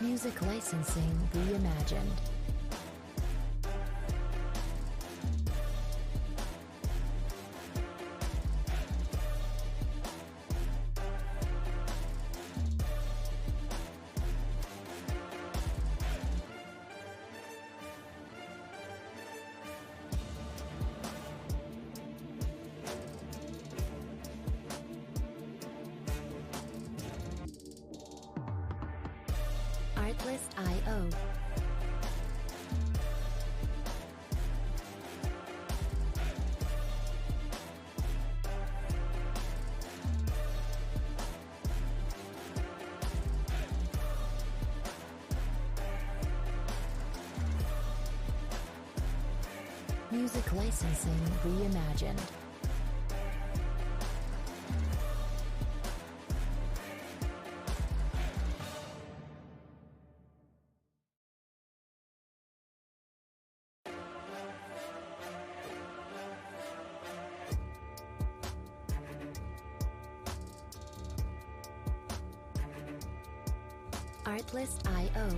Music licensing reimagined. Artlist.io. Music licensing reimagined. Artlist.io.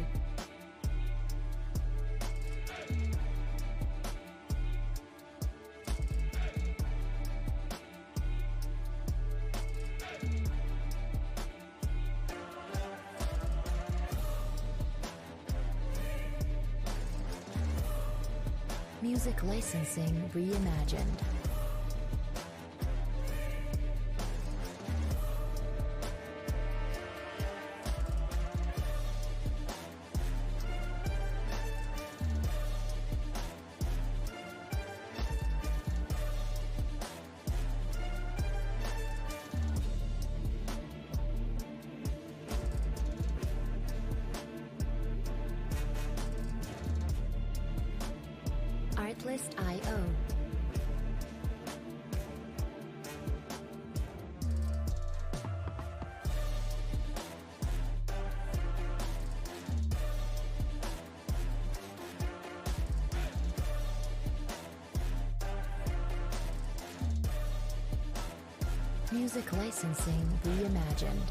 Music licensing reimagined. Artlist.io. Music licensing reimagined.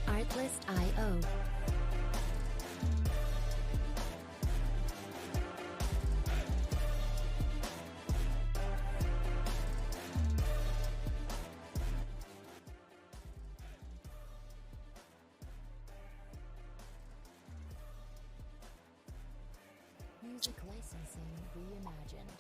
Artlist.io. Music licensing reimagined.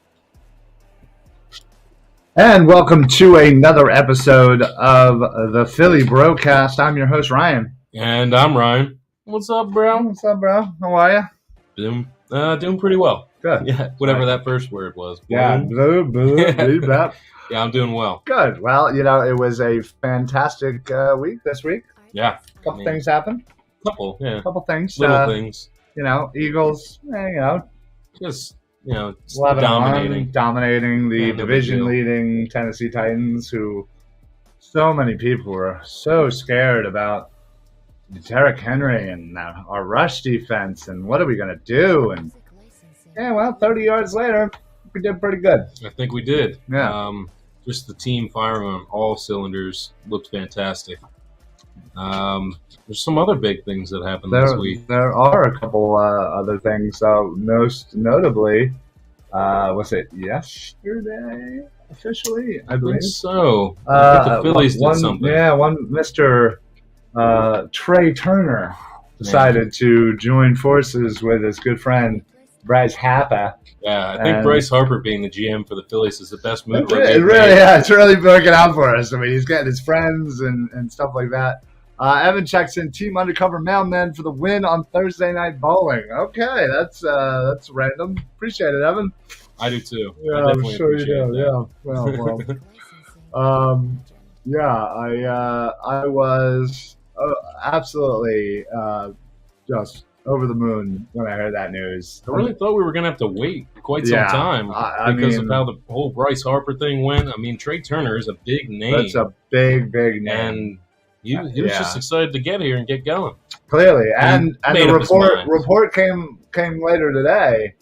And welcome to another episode of the Philly BroCast. I'm your host, Ryan. And I'm Ryan. What's up, bro? What's up, bro? How are you? Doing pretty well. Good. Yeah, whatever that first word was. Yeah, blue, blue, blah. Yeah, I'm doing well. Good. Well, it was a fantastic week this week. Yeah. A couple things happened. Couple things. Little things. Eagles, Just, dominating the Yeah, no big division deal. leading Tennessee Titans, who so many people were so scared about Derrick Henry and our rush defense and what are we going to do? And yeah, well, 30 yards later, we did pretty good. I think we did. Yeah. Just the team firing on all cylinders looked fantastic. There's some other big things that happened this week. There are a couple other things. Most notably, was it yesterday officially? I I believe think so. I think the Phillies did something. Yeah, one Mr. Trea Turner decided to join forces with his good friend Reis Fineran. Yeah, I think Bryce Harper being the GM for the Phillies is the best move. It's really working out for us. I mean, he's getting his friends and stuff like that. Evan checks in, team undercover mailman for the win on Thursday night bowling. Okay, that's random. Appreciate it, Evan. I do too. Yeah, I I'm sure you do. that. Yeah. Well. I was absolutely just over the moon when I heard that news. I really thought we were going to have to wait quite some time I because mean, of how the whole Bryce Harper thing went. I mean, Trea Turner is a big name. that's a big name. And he was just excited to get here and get going. Clearly, and the up report came later today,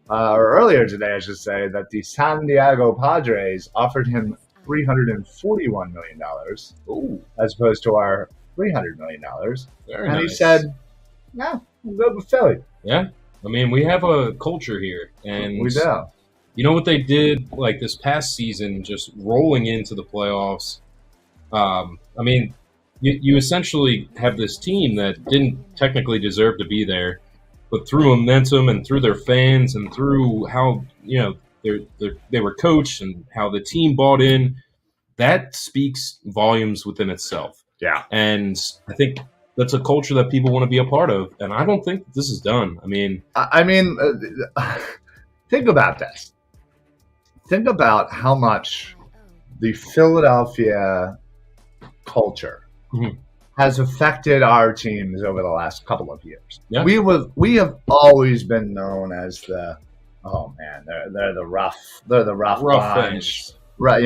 or earlier today, I should say, that the San Diego Padres offered him $341 million, as opposed to our $300 million. Very and nice. he said, "No, we'll go with Philly." Yeah, I mean, we have a culture here, and We do. you know what they did like this past season, just rolling into the playoffs. I mean, you essentially have this team that didn't technically deserve to be there, but through momentum and through their fans and through how they were coached and how the team bought in, that speaks volumes within itself. Yeah, and I think that's a culture that people want to be a part of, and I don't think this is done. I mean, think about this. Think about how much the Philadelphia culture has affected our teams over the last couple of years. Yeah. We have always been known as they're the rough bunch. fans. Right,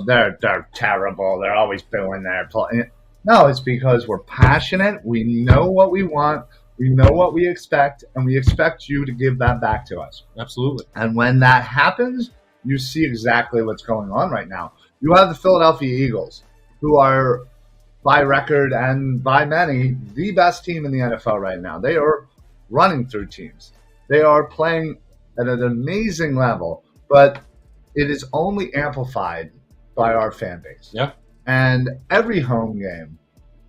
they're terrible. They're always booing their play. No, it's because we're passionate. We know what we want. We know what we expect, and we expect you to give that back to us. Absolutely. And when that happens, you see exactly what's going on right now. You have the Philadelphia Eagles, who are, by record and by many, the best team in the NFL right now. They are running through teams. They are playing at an amazing level, but it is only amplified by our fan base. Yeah. And every home game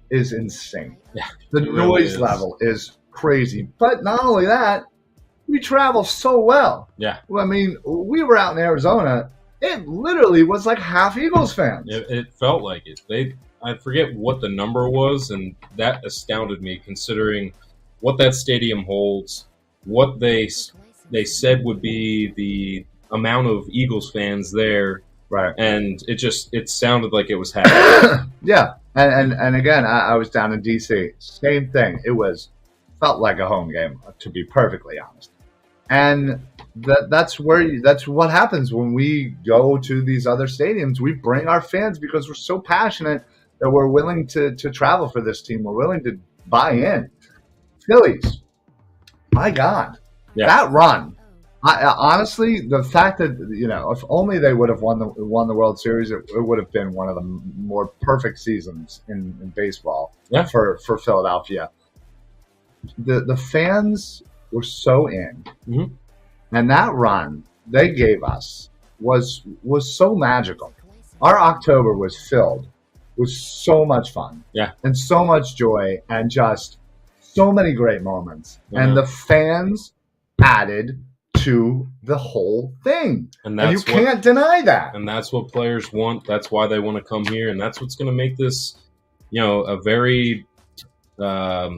is insane. Yeah, the noise level is crazy. But not only that, we travel so well. Yeah. I mean, we were out in Arizona. It literally was like half Eagles fans. It felt like it. I forget what the number was, and that astounded me considering what that stadium holds, what they said would be the amount of Eagles fans there. Right. And it sounded like it was happening. Yeah. And again, I was down in D.C. Same thing. Felt like a home game, to be perfectly honest. And that's what happens when we go to these other stadiums. We bring our fans because we're so passionate that we're willing to travel for this team. We're willing to buy in. Phillies, my God, that run. Honestly, the fact that if only they would have won the World Series, it would have been one of the more perfect seasons in baseball for Philadelphia. The fans were so in, and that run they gave us was so magical. Our October was filled with so much fun, and so much joy, and just so many great moments, and the fans added to the whole thing, and you can't deny that. And that's what players want. That's why they want to come here, and that's what's going to make this, a very, a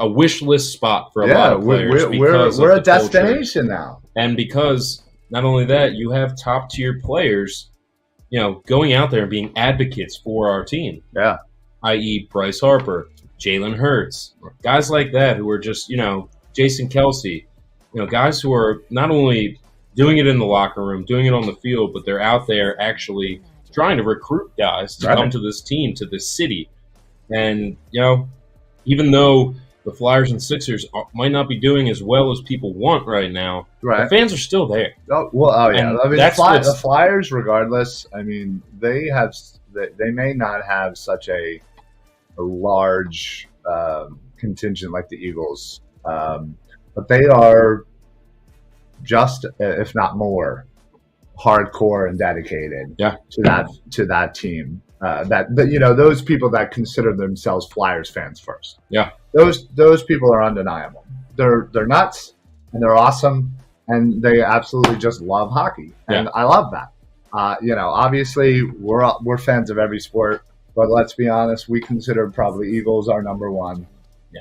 wish list spot for a lot of players. We're a destination now, and because not only that, you have top tier players, going out there and being advocates for our team. Yeah, i.e., Bryce Harper, Jalen Hurts, guys like that who are just Jason Kelsey. Guys who are not only doing it in the locker room, doing it on the field, but they're out there actually trying to recruit guys to come to this team, to this city. And, even though the Flyers and Sixers might not be doing as well as people want right now, the fans are still there. Oh yeah. And I mean, the Flyers, regardless, I mean, they may not have such a large contingent like the Eagles, but they are just, if not more, hardcore and dedicated to that team. Those people that consider themselves Flyers fans first. Yeah, those people are undeniable. They're nuts and they're awesome, and they absolutely just love hockey, and I love that. Obviously we're fans of every sport, but let's be honest, we consider probably Eagles our number one. Yeah.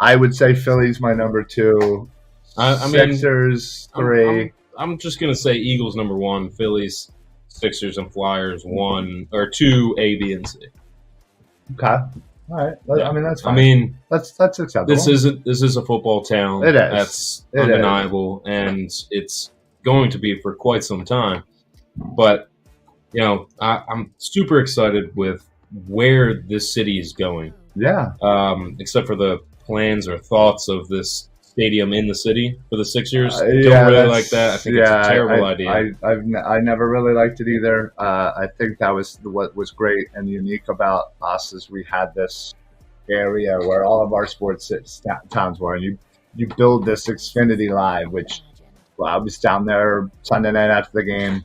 I would say Phillies my number two. Sixers 3. I'm just gonna say Eagles number 1, Phillies, Sixers, and Flyers 1 or 2, A, B, and C. Okay. All right. Yeah. I mean, that's fine. I mean, that's acceptable. this is a football town. It is. That's undeniable, and it's going to be for quite some time. But I'm super excited with where this city is going. Yeah. Except for the plans or thoughts of this stadium in the city for the Sixers. Don't Yeah, really like that. I think it's a terrible idea. I never really liked it either. I think that was what was great and unique about us is we had this area where all of our sports towns were, and you build this Xfinity Live, which I was down there Sunday night after the game.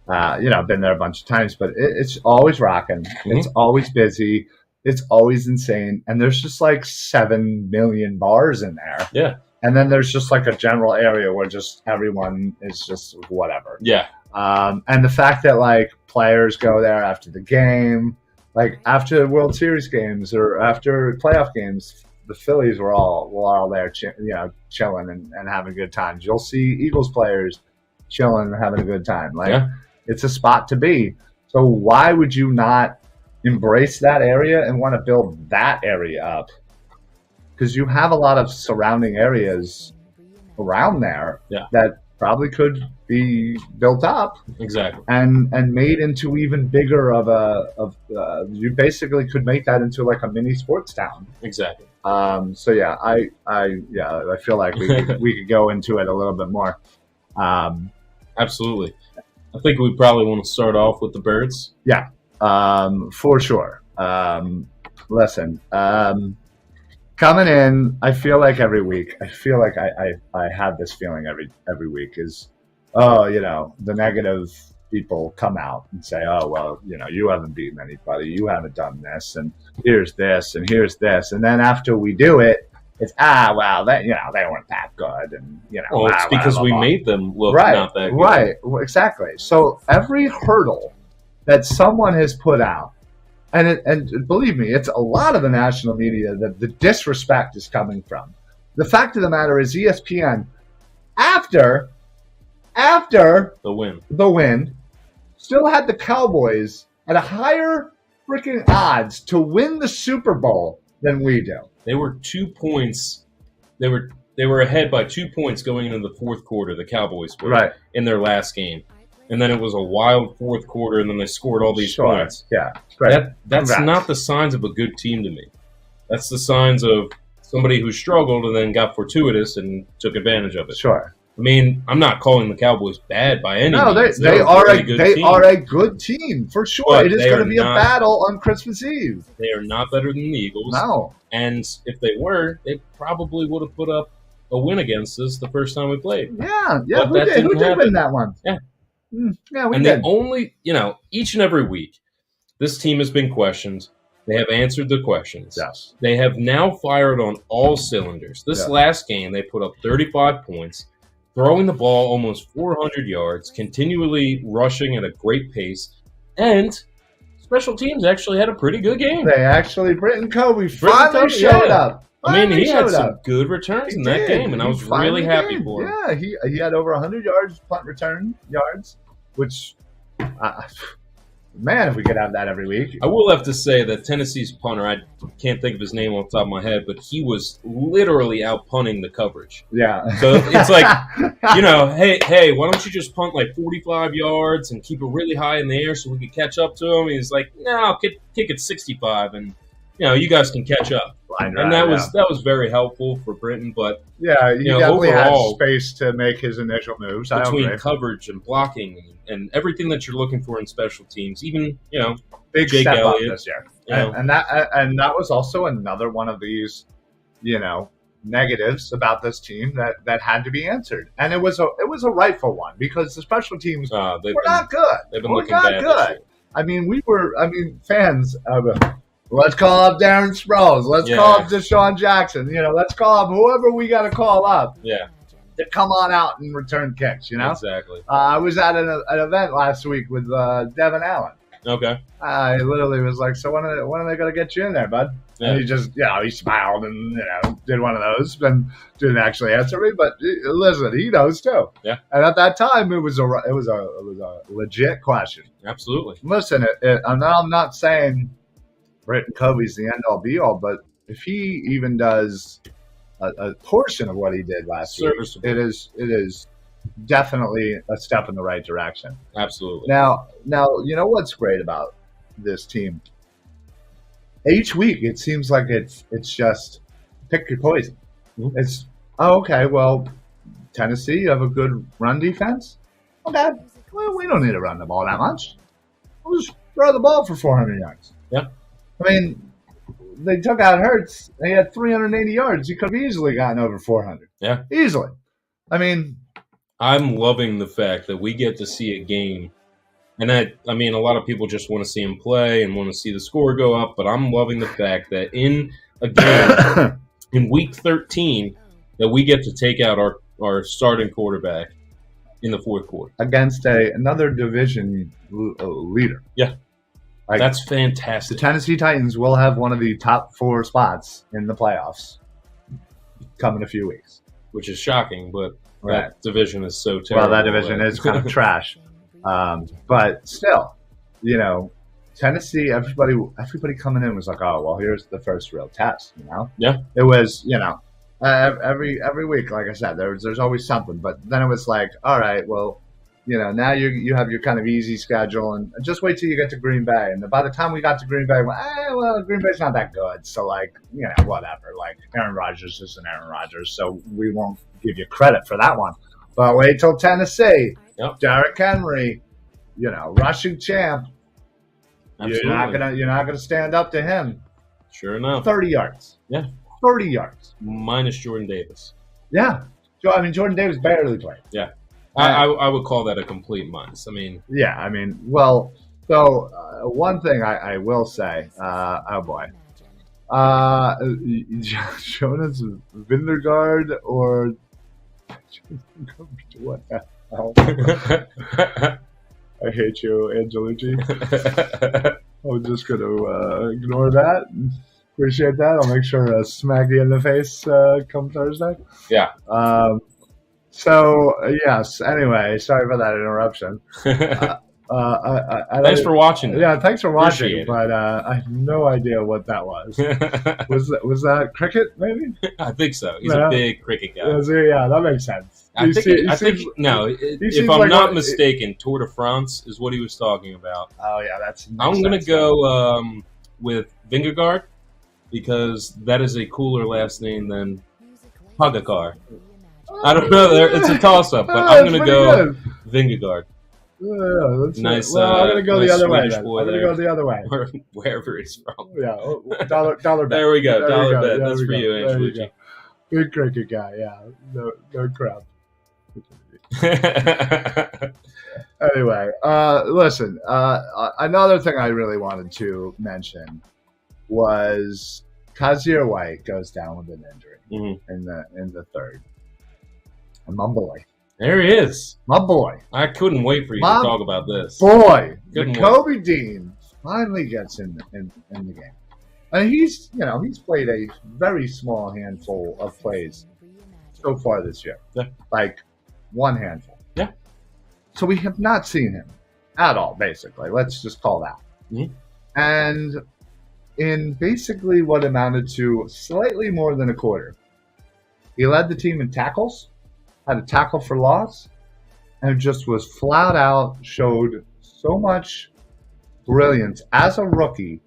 I've been there a bunch of times, but it's always rocking. Mm-hmm. It's always busy. It's always insane. And there's just like 7 million bars in there. Yeah. And then there's just like a general area where just everyone is just whatever. Yeah. And the fact that like players go there after the game, like after World Series games or after playoff games, the Phillies were all there, chilling and having good times. You'll see Eagles players chilling and having a good time. Like it's a spot to be. So why would you not embrace that area and want to build that area up? Because you have a lot of surrounding areas around there that probably could be built up exactly and made into even bigger you basically could make that into like a mini sports town. Exactly. So yeah, I feel like we could go into it a little bit more. Absolutely. I think we probably want to start off with the Birds. Yeah, for sure. Listen, coming in, I feel like every week, I have this feeling every week is, the negative people come out and say, oh, well, you haven't beaten anybody. You haven't done this. And here's this and here's this. And then after we do it, it's, well, they weren't that good. And, it's because we made them look not that good. Right, exactly. So every hurdle that someone has put out, and believe me, it's a lot of the national media that the disrespect is coming from. The fact of the matter is ESPN, after the win, still had the Cowboys at a higher freaking odds to win the Super Bowl than we do. They were 2 points. They were ahead by 2 points going into the fourth quarter. The Cowboys were in their last game, and then it was a wild fourth quarter, and then they scored all these points. Yeah, great. That's not the signs of a good team to me. That's the signs of somebody who struggled and then got fortuitous and took advantage of it. Sure. I mean, I'm not calling the Cowboys bad by any means. They are a good team for sure. But it is going to be a battle on Christmas Eve. They are not better than the Eagles. No. And if they were, they probably would have put up a win against us the first time we played. Yeah. Who did win that one? Yeah. Yeah, we did. And the only, each and every week, this team has been questioned. They have answered the questions. Yes. They have now fired on all cylinders. This last game, they put up 35 points. Throwing the ball almost 400 yards, continually rushing at a great pace, and special teams actually had a pretty good game. Britton Covey finally showed up. I mean, he had some good returns in that game, and I was really happy for him. Yeah, he had over 100 yards, punt return yards, which, man, if we could have that every week. I will have to say that Tennessee's punter, I can't think of his name off the top of my head, but he was literally out punting the coverage. Yeah. So it's like, hey, why don't you just punt like 45 yards and keep it really high in the air so we can catch up to him? And he's like, no, I'll kick it 65 and, you guys can catch up. And that was very helpful for Britton, but he definitely overall, had space to make his initial moves. Between coverage and blocking and everything that you're looking for in special teams, even big Jake step Elliott, up this year, and that was also another one of these, negatives about this team that had to be answered, and it was a rightful one because the special teams were not good. They've been looking bad. Good. I mean, fans. Let's call up Darren Sproles. Let's call up Deshaun Jackson. Let's call up whoever we got to call up. Yeah. To come on out and return kicks, Exactly. I was at an event last week with Devin Allen. Okay. I literally was like, so when are they going to get you in there, bud? Yeah. And he just, he smiled and, did one of those and didn't actually answer me. But listen, he knows too. Yeah. And at that time, it was a legit question. Absolutely. Listen, I'm not saying Britton Covey's the end all be all, but if he even does a portion of what he did last week, Serviceable. it is definitely a step in the right direction. Absolutely. Now, you know what's great about this team? Each week, it seems like it's just pick your poison. Mhm. It's okay. Well, Tennessee, you have a good run defense. Okay, well, we don't need to run the ball that much. We'll just throw the ball for 400 yards. Yeah. I mean, they took out Hurts. They had 380 yards. You could have easily gotten over 400. Yeah. Easily. I mean, I'm loving the fact that we get to see a game. And a lot of people just want to see him play and want to see the score go up. But I'm loving the fact that in a game in week 13 that we get to take out our starting quarterback in the fourth quarter. Against another division leader. Yeah. Like, that's the fantastic. Tennessee Titans will have one of the top 4 spots in the playoffs come in a few weeks. Which is shocking, but Right. that division is so terrible. Well, that division is kind of trash. But still, you know, Tennessee, everybody coming in was like, oh, well, here's the first real test, you know? Yeah. It was, you know, every week, like I said, there's always something. But then it was like, all right, well, you know, now you have your kind of easy schedule, and just wait till you get to Green Bay. And by the time we got to Green Bay, well, Green Bay's not that good. So, like, you know, whatever. Like, Aaron Rodgers isn't Aaron Rodgers, so we won't give you credit for that one. But wait till Tennessee. Yep. Derrick Henry, you know, rushing champ. Absolutely. You're not gonna stand up to him. Sure enough. 30 yards. Yeah. 30 yards. Minus Jordan Davis. Yeah. I mean, Jordan Davis barely played. Yeah. I would call that a complete minus. I mean, yeah. I mean, well, so one thing I will say, oh boy, Jonas Vindergaard or what the hell? I hate you, Angelucci. I'm just going to ignore that. Appreciate that. I'll make sure to smack you in the face come Thursday. Yeah. So, yes. Anyway, sorry for that interruption. Thanks for watching. Yeah, thanks for watching. Appreciate it. But I have no idea what that was. Was that cricket, maybe? I think so. He's Yeah. a big cricket guy. Yeah, that makes sense. If I'm not mistaken, Tour de France is what he was talking about. Oh, yeah, that's. I'm going to go with Vingegaard because that is a cooler last name than Pagakar. I don't know. It's a toss-up, but I'm going to go Vingegaard. Yeah, Nice. Well, I'm going to go nice the other way. Swedish Then. boy I'm going to there. go the other way. Or wherever he's from. Yeah, dollar bet. There we go. There Dollar we go. bet. There That's we for go. you, There you Angelucci. Good cricket guy. Yeah, no crap. Anyway, listen. Another thing I really wanted to mention was Kazir White goes down with an injury in the third. And my boy, There he is. my boy, I couldn't wait for you to My talk about this. boy, Good Jacoby Dean finally gets in the game. And he's played a very small handful of plays so far this year. Yeah. Like one handful. Yeah. So we have not seen him at all, basically. Let's just call that. Mhm. And in basically what amounted to slightly more than a quarter, he led the team in tackles, had a tackle for loss, and just was flat out, showed so much brilliance as a rookie.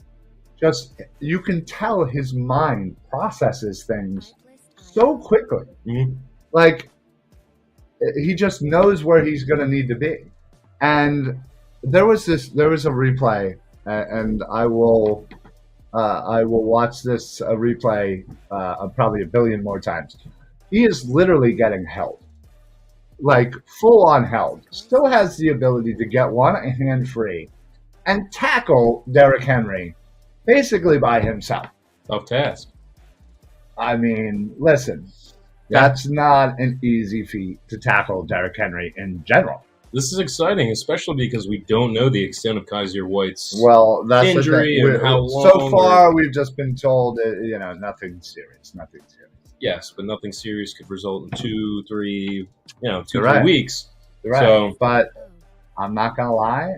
Just, you can tell his mind processes things so quickly. Mhm. Like, he just knows where he's going to need to be. And there was a replay, and I will watch this replay probably a billion more times. He is literally getting held, like full on held. Still has the ability to get one hand free and tackle Derrick Henry basically by himself. Tough task. I mean, listen, that's not an easy feat to tackle Derrick Henry in general. This is exciting, especially because we don't know the extent of Kaiser White's That's injury the thing. and how So long. far, we've just been told, nothing serious. Yes, but nothing serious could result in 2, 3, 2, You're 3 right. weeks. Right. So- But I'm not going to lie.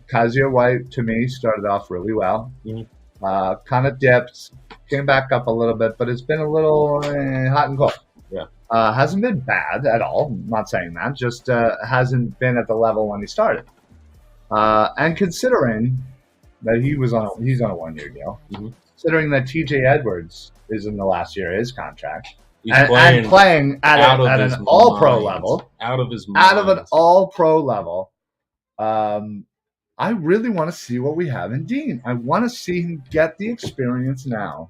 Kaiser White, to me, started off really well. Mhm. kind of dipped, came back up a little bit, but it's been a little hot and cold. Yeah. Hasn't been bad at all. I'm not saying that. Just hasn't been at the level when he started. And considering that he's on a 1-year deal, considering that T.J. Edwards is in the last year of his contract, and playing at an all-pro level, out of an all-pro level, I really want to see what we have in Dean. I want to see him get the experience now,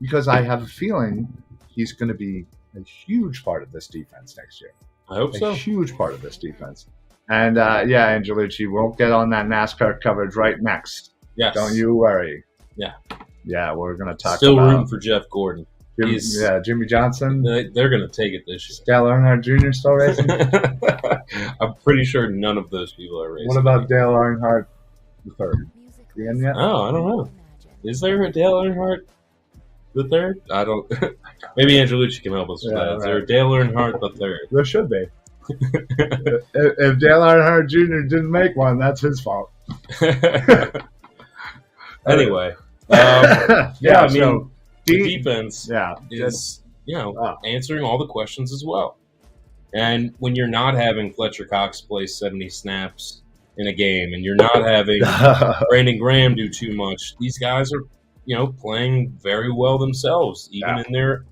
because I have a feeling he's going to be a huge part of this defense next year. I hope so. A huge part of this defense. And Angelucci, we'll get on that NASCAR coverage right next. Yes. Don't you worry. Yeah. Yeah, we're going to talk Still about... rooting for Jeff Gordon. Jimmy Johnson. They're going to take it this year. Dale Earnhardt Jr. still racing? I'm pretty sure none of those people are racing. What about Dale Earnhardt III? In yet? Oh, I don't know. Is there a Dale Earnhardt the third? I don't. Maybe Angelucci can help us with that. Right. Is there a Dale Earnhardt the third? There should be. If Dale Earnhardt Jr. didn't make one, that's his fault. Anyway, I mean, so the defense is answering all the questions as well. And when you're not having Fletcher Cox play 70 snaps in a game, and you're not having Brandon Graham do too much, these guys are, playing very well themselves, even in their,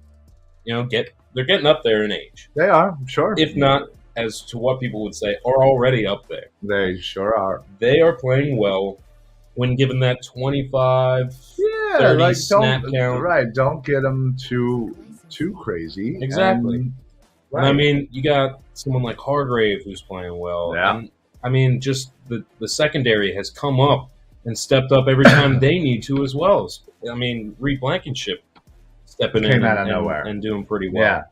they're getting up there in age. They are, sure. If not, as to what people would say, are already up there. They sure are. They are playing well when given that 25, 30 snap count. Right, don't get them too crazy. Exactly. And I mean, you got someone like Hargrave who's playing well. Yeah. And, I mean, just the secondary has come up and stepped up every time they need to as well. I mean, Reed Blankenship stepping in out of nowhere and doing pretty well. Yeah.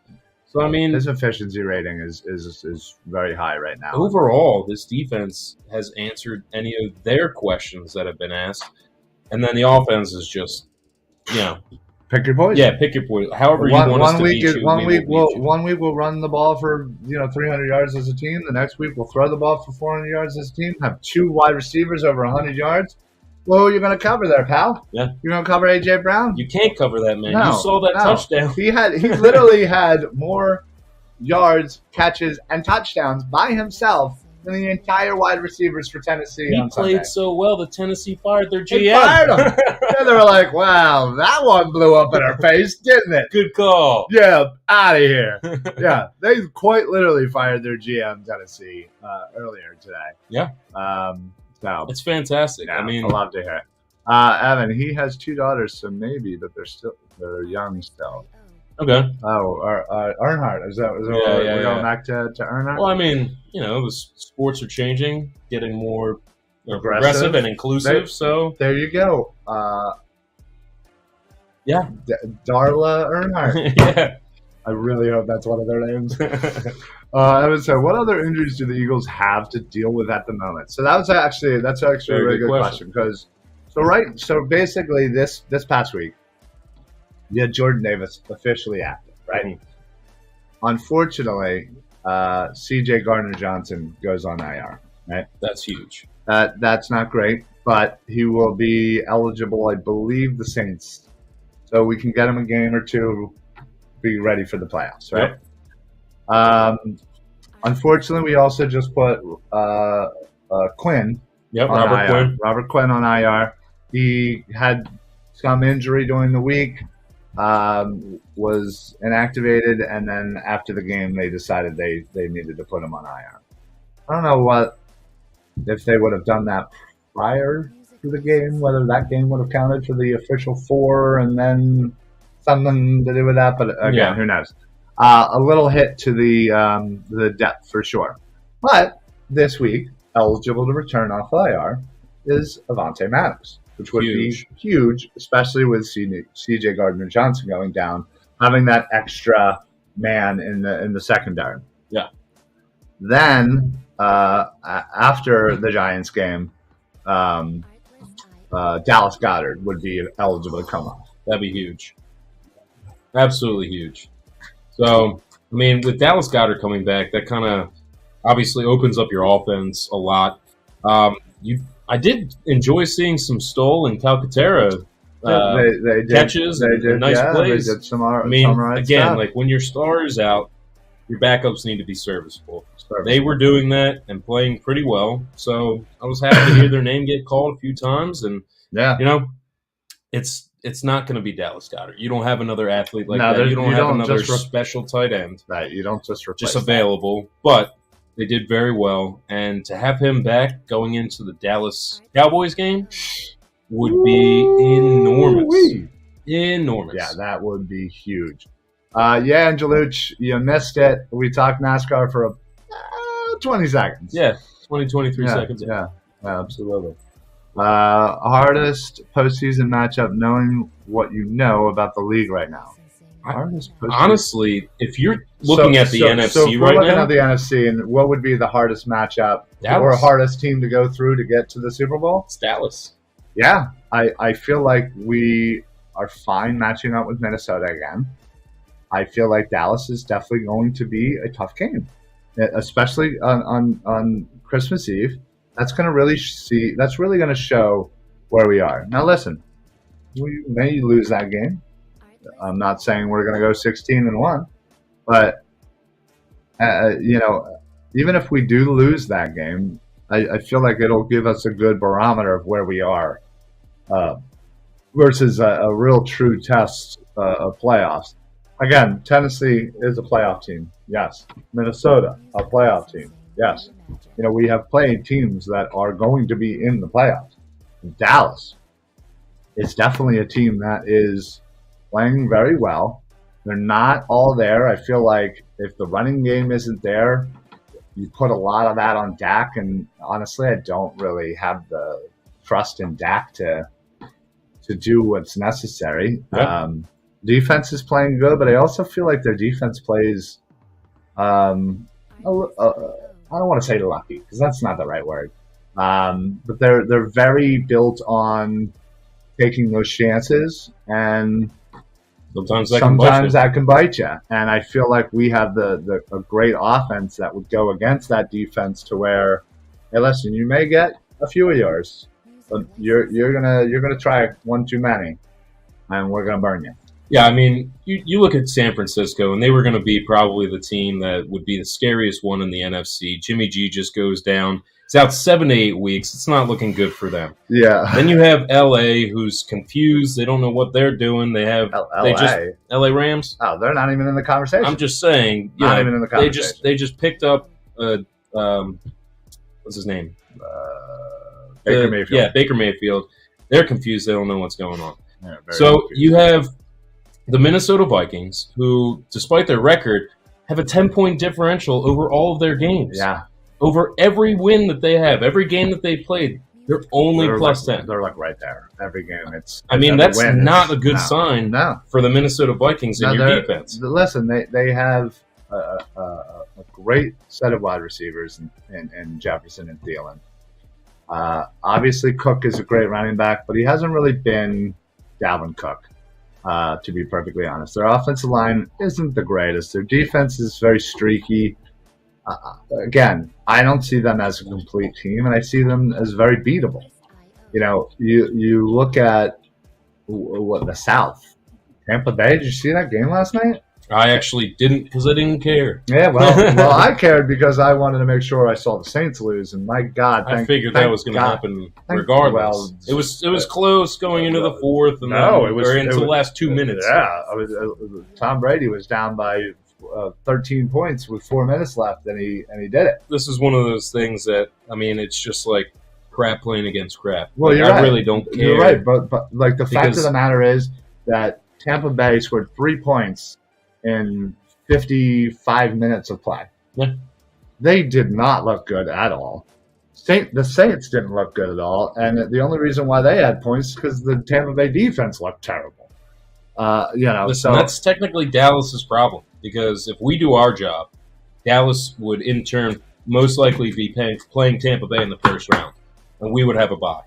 So, I mean, his efficiency rating is very high right now. Overall, this defense has answered any of their questions that have been asked. And then the offense is just, pick your poison. Yeah, pick your poison. However you want us to beat you, one week we'll run the ball for 300 yards as a team. The next week we'll throw the ball for 400 yards as a team. Have 2 wide receivers over 100 yards. Well, you're going to cover there, pal. Yeah, you're going to cover A.J. Brown. You can't cover that, man. You saw that touchdown. He literally had more yards, catches, and touchdowns by himself than the entire wide receivers for Tennessee. He played so well that Tennessee fired their GM. They fired him. And they were like, "Wow, that one blew up in our face, didn't it?" Good call. Yeah, out of here. Yeah, they quite literally fired their GM Tennessee earlier today. Yeah. So it's fantastic. Yeah, I mean, I love to hear it. Evan, he has 2 daughters, so maybe, but they're young still. Okay. Oh, Earnhardt. Is that we're going back to Earnhardt? Well, I mean, the sports are changing, getting more progressive and inclusive. So there you go. Darla Earnhardt. Yeah. I really hope that's one of their names. Evan said, what other injuries do the Eagles have to deal with at the moment? So that's actually a really good question because so basically this past week. Yeah, Jordan Davis officially active, right? Mm-hmm. Unfortunately, C.J. Gardner-Johnson goes on IR, right? That's huge. That's not great, but he will be eligible, I believe, the Saints. So we can get him a game or two, be ready for the playoffs, right? Yep. Unfortunately, we also just put Quinn. Yep, Robert Quinn on IR. He had some injury during the week. Was inactivated, and then after the game, they decided they needed to put him on IR. I don't know if they would have done that prior to the game, whether that game would have counted for the official 4 and then something to do with that. But again, who knows? A little hit to the depth for sure. But this week, eligible to return off IR is Avonte Maddox, which would be huge, especially with C.J. Gardner-Johnson going down, having that extra man in the secondary. Yeah. Then after the Giants game, Dallas Goedert would be eligible to come off. That'd be huge. Absolutely huge. So, I mean, with Dallas Goedert coming back, that kind of obviously opens up your offense a lot. I did enjoy seeing some Stoll and Calcaterra They did, catches they and did, nice yeah, plays. They did some all right again, stuff. like when your star is out, your backups need to be serviceable. Serviceable. They were doing that and playing pretty well. So I was happy to hear their name get called a few times. And, it's not going to be Dallas Goedert. You don't have another athlete like that. You don't have another special tight end. Right. You don't just replace just available. That. But they did very well. And to have him back going into the Dallas Cowboys game would be enormous. Enormous. Yeah, that would be huge. Angelucci, you missed it. We talked NASCAR for 20 seconds. Yeah, 23 seconds. Yeah, absolutely. Hardest postseason matchup, knowing what you know about the league right now. Honestly, if you're looking at the NFC we're right looking now, at the NFC, and what would be the hardest matchup or hardest team to go through to get to the Super Bowl? It's Dallas. Yeah, I feel like we are fine matching up with Minnesota again. I feel like Dallas is definitely going to be a tough game, especially on Christmas Eve. That's going to really going to show where we are. Now, listen, we may lose that game. I'm not saying we're going to go 16-1, but even if we do lose that game, I feel like it'll give us a good barometer of where we are versus a real true test of playoffs. Again, Tennessee is a playoff team. Yes. Minnesota, a playoff team. Yes. We have played teams that are going to be in the playoffs. Dallas is definitely a team that is playing very well. They're not all there. I feel like if the running game isn't there, you put a lot of that on Dak, and honestly, I don't really have the trust in Dak to do what's necessary. Yeah. Defense is playing good, but I also feel like their defense plays I don't want to say lucky, because that's not the right word. But they're very built on taking those chances, and sometimes that can bite you. And I feel like we have a great offense that would go against that defense to where, hey, listen, you may get a few of yours, but you're gonna try one too many, and we're gonna burn you. Yeah, I mean, you look at San Francisco, and they were going to be probably the team that would be the scariest one in the NFC. Jimmy G just goes down. He's out 7 to 8 weeks. It's not looking good for them. Yeah. Then you have L.A., who's confused. They don't know what they're doing. They have L.A. Rams. Oh, they're not even in the conversation. I'm just saying. Not even in the conversation. They just picked up what's his name? Baker Mayfield. Yeah, Baker Mayfield. They're confused. They don't know what's going on. Yeah, so confused. You have the Minnesota Vikings, who, despite their record, have a 10-point differential over all of their games. Yeah. Over every win that they have, every game that they played, they're only plus 10. They're like right there. Every game. That's not a good sign for the Minnesota Vikings and your defense. Listen, they have a great set of wide receivers in Jefferson and Thielen. Obviously, Cook is a great running back, but he hasn't really been Dalvin Cook. To be perfectly honest, their offensive line isn't the greatest. Their defense is very streaky. Again, I don't see them as a complete team, and I see them as very beatable. You look at the South. Tampa Bay. Did you see that game last night? I actually didn't, because I didn't care. Yeah, well, I cared because I wanted to make sure I saw the Saints lose, and my God, I figured that was going to happen regardless. Well, it was close going into the fourth, and into the last 2 minutes. Yeah, Tom Brady was down by 13 points with 4 minutes left, and he did it. This is one of those things that, I mean, it's just like crap playing against crap. Well, I really don't care. You're right, but like the fact of the matter is that Tampa Bay scored 3 points in 55 minutes of play. Yeah. They did not look good at all. The Saints didn't look good at all, and the only reason why they had points is because the Tampa Bay defense looked terrible. Listen, that's technically Dallas's problem, because if we do our job, Dallas would in turn most likely be playing Tampa Bay in the first round, and we would have a bye.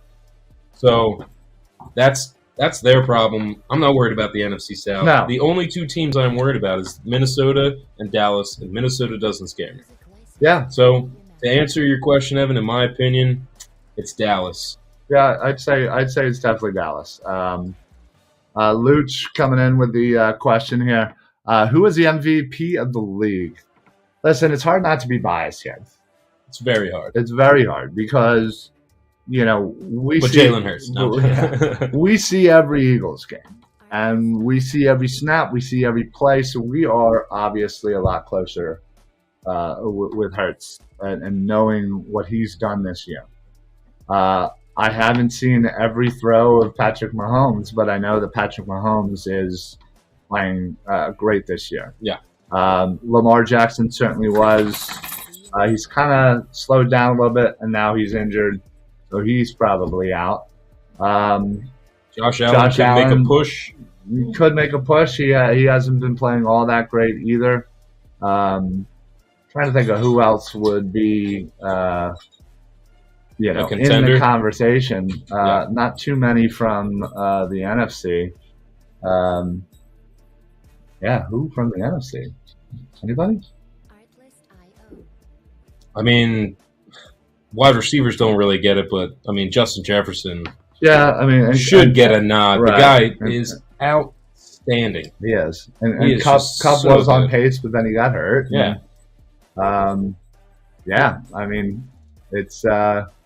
So that's their problem. I'm not worried about the NFC South. No. The only two teams I'm worried about is Minnesota and Dallas, and Minnesota doesn't scare me. Yeah. So to answer your question, Evan, in my opinion, it's Dallas. Yeah, I'd say it's definitely Dallas. Luch coming in with the question here. Who is the MVP of the league? Listen, it's hard not to be biased here. It's very hard. It's very hard because, we But see Jalen Hurts. No. we see every Eagles game. And we see every snap, we see every play, so we are obviously a lot closer with Hurts and knowing what he's done this year. I haven't seen every throw of Patrick Mahomes, but I know that Patrick Mahomes is playing great this year. Yeah. Lamar Jackson certainly was. He's kind of slowed down a little bit, and now he's injured, so he's probably out. Josh Allen could make a push. He could make a push. He hasn't been playing all that great either. Trying to think of who else would be, in the conversation. Not too many from the NFC. Who from the NFC? Anybody? I mean, wide receivers don't really get it, but I mean, Justin Jefferson. Yeah, I mean, should get a nod. Right. The guy is outstandanding. He is, and Cup so was on pace, but then he got hurt. Yeah, I mean, it's unfortunately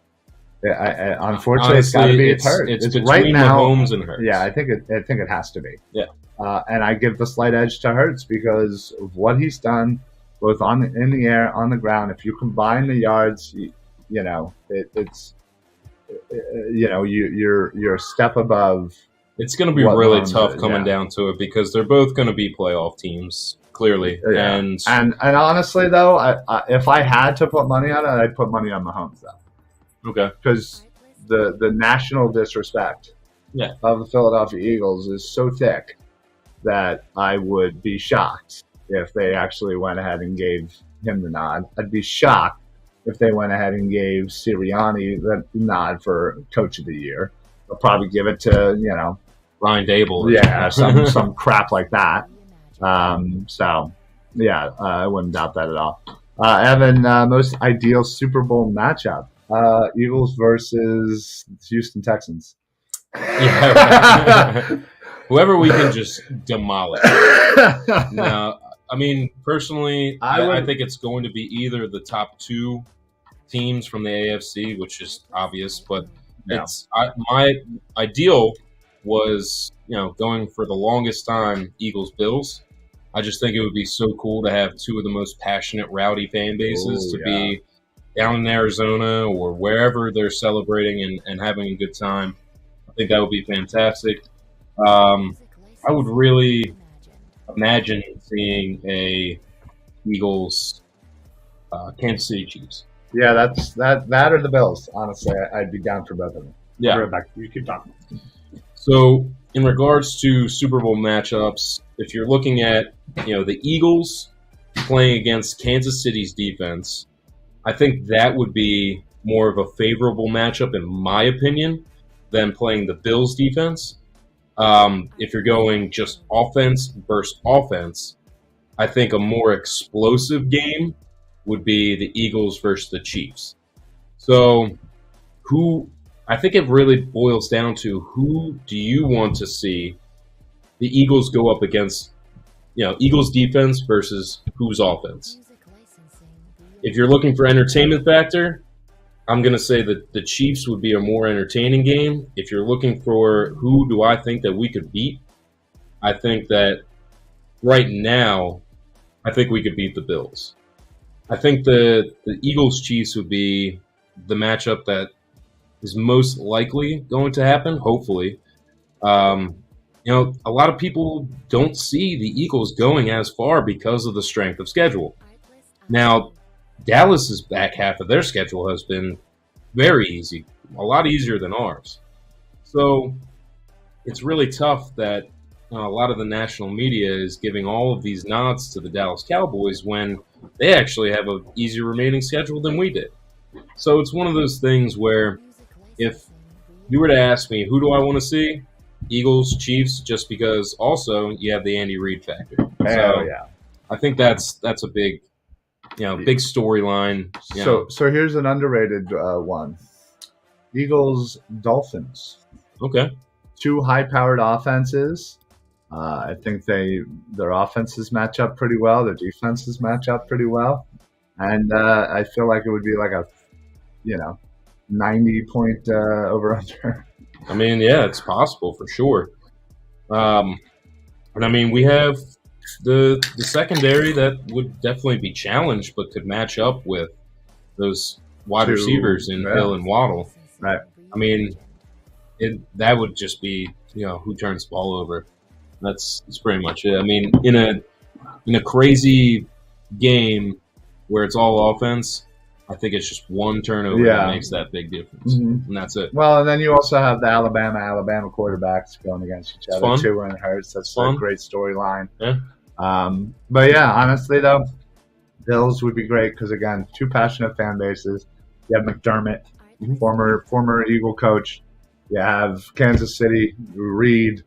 honestly, it's got to be hurt. It's between right now, Mahomes and Hurts. Yeah, I think it has to be. Yeah, and I give the slight edge to Hurts because of what he's done, both in the air, on the ground. If you combine the yards, it's. You're a step above. It's going to be really tough coming down to it because they're both going to be playoff teams, clearly. Yeah. And honestly, though, if I had to put money on it, I'd put money on Mahomes, though. Okay. Because the national disrespect of the Philadelphia Eagles is so thick that I would be shocked if they actually went ahead and gave him the nod. I'd be shocked if they went ahead and gave Sirianni the nod for Coach of the Year. They'll probably give it to, Ryan Dable. Yeah, some crap like that. I wouldn't doubt that at all. Evan, most ideal Super Bowl matchup. Eagles versus Houston Texans. Yeah. Whoever we can just demolish. Now, I mean, personally, I think it's going to be either the top two teams from the AFC, which is obvious, but my ideal was, going for the longest time Eagles-Bills. I just think it would be so cool to have two of the most passionate, rowdy fan bases be down in Arizona or wherever they're celebrating and having a good time. I think that would be fantastic. I would really imagine seeing a Eagles Kansas City Chiefs. Yeah, that or the Bills. Honestly, I'd be down for both of them. Yeah, Rebecca, you keep talking. So, in regards to Super Bowl matchups, if you're looking at the Eagles playing against Kansas City's defense, I think that would be more of a favorable matchup, in my opinion, than playing the Bills defense. If you're going just offense versus offense, I think a more explosive game would be the Eagles versus the Chiefs. So, I think it really boils down to who do you want to see the Eagles go up against, Eagles defense versus whose offense. If you're looking for entertainment factor, I'm going to say that the Chiefs would be a more entertaining game. If you're looking for who do I think that we could beat, I think that right now, I think we could beat the Bills. I think the Eagles-Chiefs would be the matchup that is most likely going to happen, hopefully. A lot of people don't see the Eagles going as far because of the strength of schedule. Now, Dallas's back half of their schedule has been very easy, a lot easier than ours. So it's really tough that a lot of the national media is giving all of these nods to the Dallas Cowboys when they actually have an easier remaining schedule than we did. So it's one of those things where if you were to ask me, who do I want to see? Eagles, Chiefs, just because also you have the Andy Reid factor. I think that's a big storyline. So here's an underrated one. Eagles, Dolphins. Okay. two high-powered offenses. I think their offenses match up pretty well. Their defenses match up pretty well, and I feel like it would be like a 90-point over/under. I mean, yeah, it's possible for sure. And I mean, we have the secondary that would definitely be challenged, but could match up with those wide receivers in Hill and Waddle. Right. I mean, that would just be who turns the ball over. That's pretty much it. I mean, in a crazy game where it's all offense, I think it's just one turnover that makes that big difference, and that's it. Well, and then you also have the Alabama quarterbacks going against each other too, and it hurts. That's a great storyline. Yeah. But yeah, honestly though, Bills would be great because again, two passionate fan bases. You have McDermott, former Eagle coach. You have Kansas City, Reed,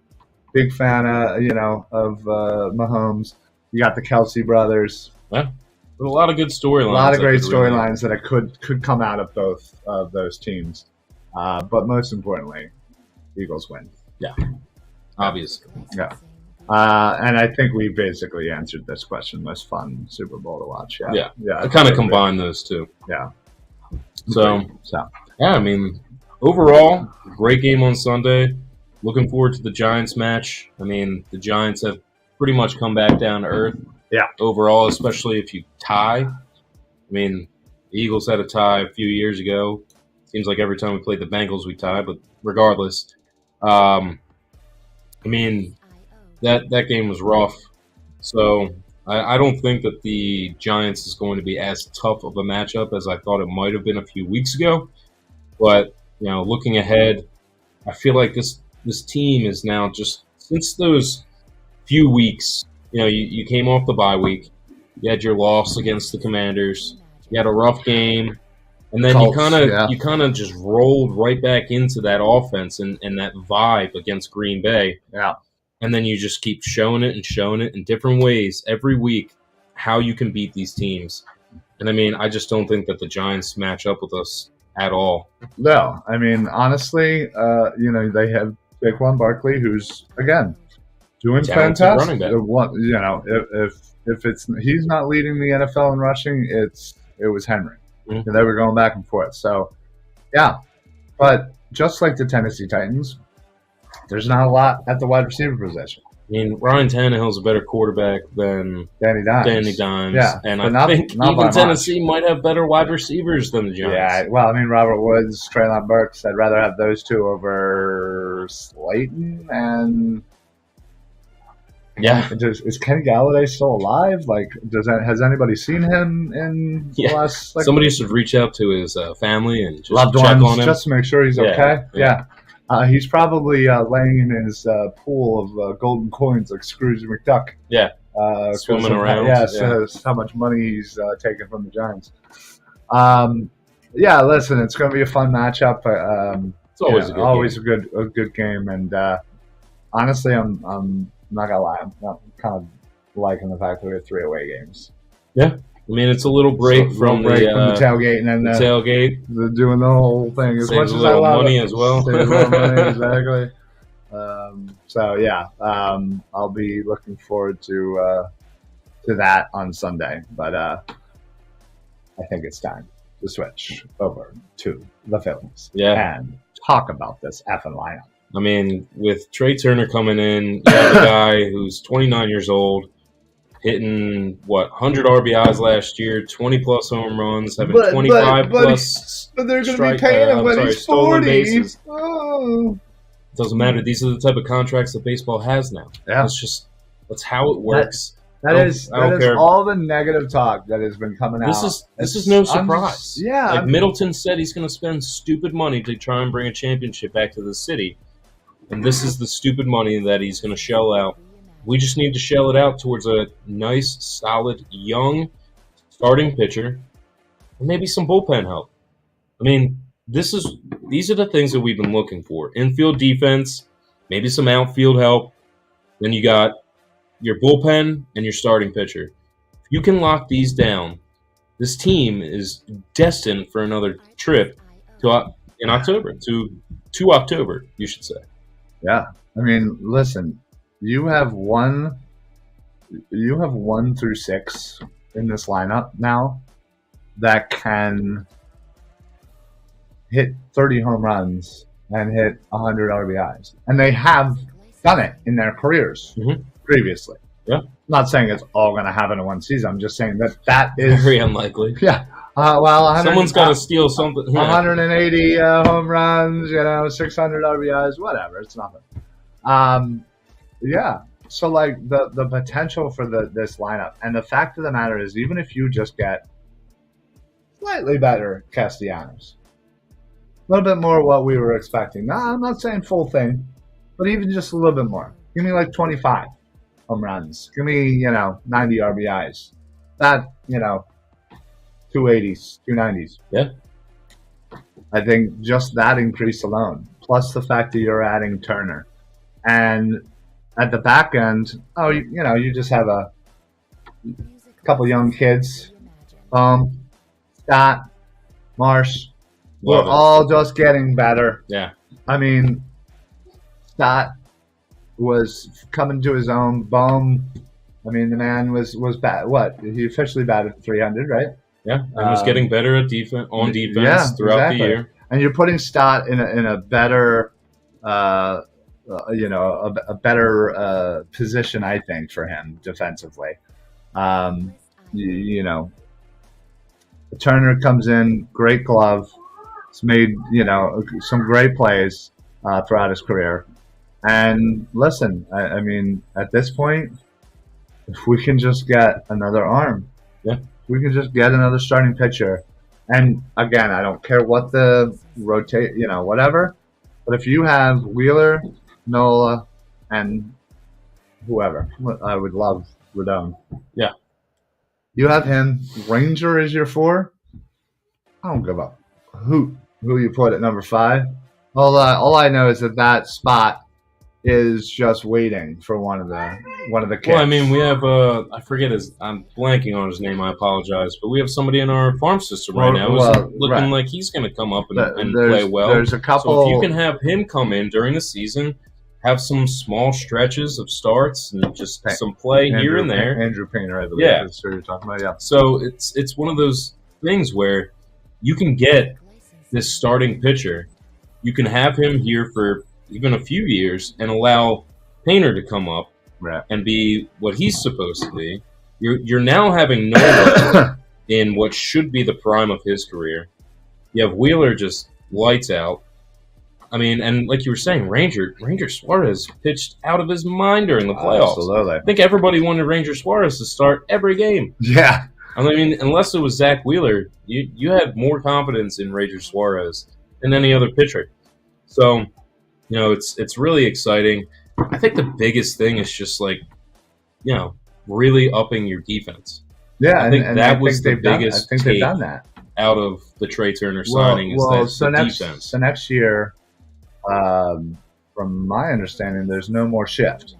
big fan of Mahomes. You got the Kelsey brothers. Yeah. There's a lot of good storylines. A lot of great storylines that could come out of both of those teams. But most importantly, Eagles win. Yeah, obviously. Yeah. And I think we basically answered this question. Most fun Super Bowl to watch. Yeah. I kind of combine those two. Yeah. So, yeah, I mean, overall, great game on Sunday. Looking forward to the Giants match. I mean, the Giants have pretty much come back down to earth. Yeah. Overall, especially if you tie. I mean, the Eagles had a tie a few years ago. Seems like every time we played the Bengals, we tie. But regardless, I mean, that game was rough. So I don't think that the Giants is going to be as tough of a matchup as I thought it might have been a few weeks ago. But looking ahead, I feel like this team is now just since those few weeks. You came off the bye week. You had your loss against the Commanders. You had a rough game, and then you kind of just rolled right back into that offense and that vibe against Green Bay. Yeah, and then you just keep showing it in different ways every week how you can beat these teams. And I mean, I just don't think that the Giants match up with us at all. No, I mean honestly, they have Saquon Barkley, who's again. Doing fantastic. If he's not leading the NFL in rushing, it was Henry, and they were going back and forth. So, yeah, but just like the Tennessee Titans, there's not a lot at the wide receiver position. I mean, Ryan Tannehill's a better quarterback than Danny Dimes. Yeah, and I think even Tennessee might have better wide receivers than the Giants. Yeah, well, I mean, Robert Woods, Treylon Burks, I'd rather have those two over Slayton and. Yeah, is Kenny Galladay still alive? Like, has anybody seen him in the last? Somebody should reach out to his family and just loved check ones, on him, just to make sure he's okay. Yeah. He's probably laying in his pool of golden coins like Scrooge McDuck. Yeah, swimming around. So how much money he's taking from the Giants. Listen, it's going to be a fun matchup. It's always a good game, and honestly, I'm not gonna lie, I'm kind of liking the fact that we have 3 away games. Yeah, I mean it's a little break from the tailgate and then the tailgate, doing the whole thing. As saves much a little as I love money it, as well. Saves a little money, exactly. I'll be looking forward to that on Sunday. But I think it's time to switch over to the Phillies and talk about this effing lineup. I mean, with Trea Turner coming in, you have a guy who's 29 years old, hitting, 100 RBIs last year, 20-plus home runs, having 25-plus But they're going to be paying him when he's 40. Oh. It doesn't matter. These are the type of contracts that baseball has now. Yeah. That's how it works. That is all the negative talk that has been coming out. This is no surprise. Yeah. Middleton said he's going to spend stupid money to try and bring a championship back to the city. And this is the stupid money that he's going to shell out. We just need to shell it out towards a nice, solid, young starting pitcher and maybe some bullpen help. I mean, these are the things that we've been looking for. Infield defense, maybe some outfield help. Then you got your bullpen and your starting pitcher. If you can lock these down, this team is destined for another trip in October, to October, you should say. Yeah. I mean, listen, you have one through six in this lineup now that can hit 30 home runs and hit 100 RBIs. And they have done it in their careers previously. Yeah. I'm not saying it's all going to happen in one season. I'm just saying that is very unlikely. Yeah. Well, someone's got to steal something. Yeah. 180 home runs, 600 RBIs, whatever. It's nothing. Yeah. So, like, the potential for this lineup, and the fact of the matter is, even if you just get slightly better Castellanos, a little bit more what we were expecting. No, I'm not saying full thing, but even just a little bit more. Give me like 25 home runs. Give me, 90 RBIs. That, 280s, 290s. Yeah. I think just that increase alone, plus the fact that you're adding Turner. And at the back end, you just have a couple young kids. Scott, Marsh. We're all just getting better. Yeah. I mean, Scott was coming to his own. Boom. I mean, the man was bad. What? He officially batted 300, right? Yeah, and was getting better at defense throughout the year. And you're putting Stott in a better, a better position, I think, for him defensively. Turner comes in, great glove. He's made some great plays throughout his career. And listen, I mean, at this point, if we can just get another arm, we can just get another starting pitcher. And again, I don't care what the rotate, whatever. But if you have Wheeler, Nola, and whoever, I would love Rodon. Yeah. You have him. Ranger is your 4. I don't give up who you put at number 5. All I know is that spot is just waiting for one of the kids. Well, I mean, we have I forget I'm blanking on his name. I apologize, but we have somebody in our farm system right now who's looking like he's going to come up and play well. There's a couple. So if you can have him come in during the season, have some small stretches of starts and just some play here and there. Andrew Painter, I believe. That's who you're talking about. Yeah. So it's one of those things where you can get this starting pitcher. You can have him here for even a few years and allow Painter to come up and be what he's supposed to be. You're now having Nola in what should be the prime of his career. You have Wheeler just lights out. I mean, and like you were saying, Ranger Suarez pitched out of his mind during the playoffs. Absolutely. I think everybody wanted Ranger Suarez to start every game. Yeah. I mean, unless it was Zach Wheeler, you had more confidence in Ranger Suarez than any other pitcher. So, it's really exciting. I think the biggest thing is just really upping your defense. Yeah, I think that was the biggest. I think they've done that out of the Trea Turner signing. Defense. So next year, from my understanding, there's no more shift.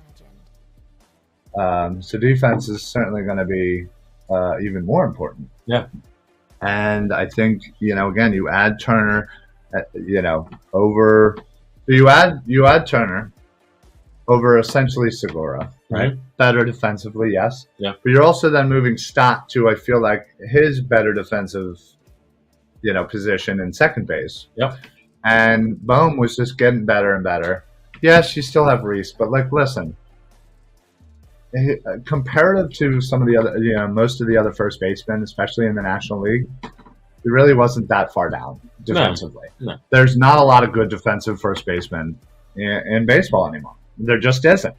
So defense is certainly going to be even more important. Yeah, and I think again, you add Turner, over. You add Turner over essentially Segura, right? Mm-hmm. Better defensively, yes. Yeah. But you're also then moving Stott to, I feel like, his better defensive, position in second base. Yep. And Bohm was just getting better and better. Yes, you still have Reis, but listen, comparative to some of the other, most of the other first basemen, especially in the National League, it really wasn't that far down defensively. No. There's not a lot of good defensive first basemen in baseball anymore. There just isn't.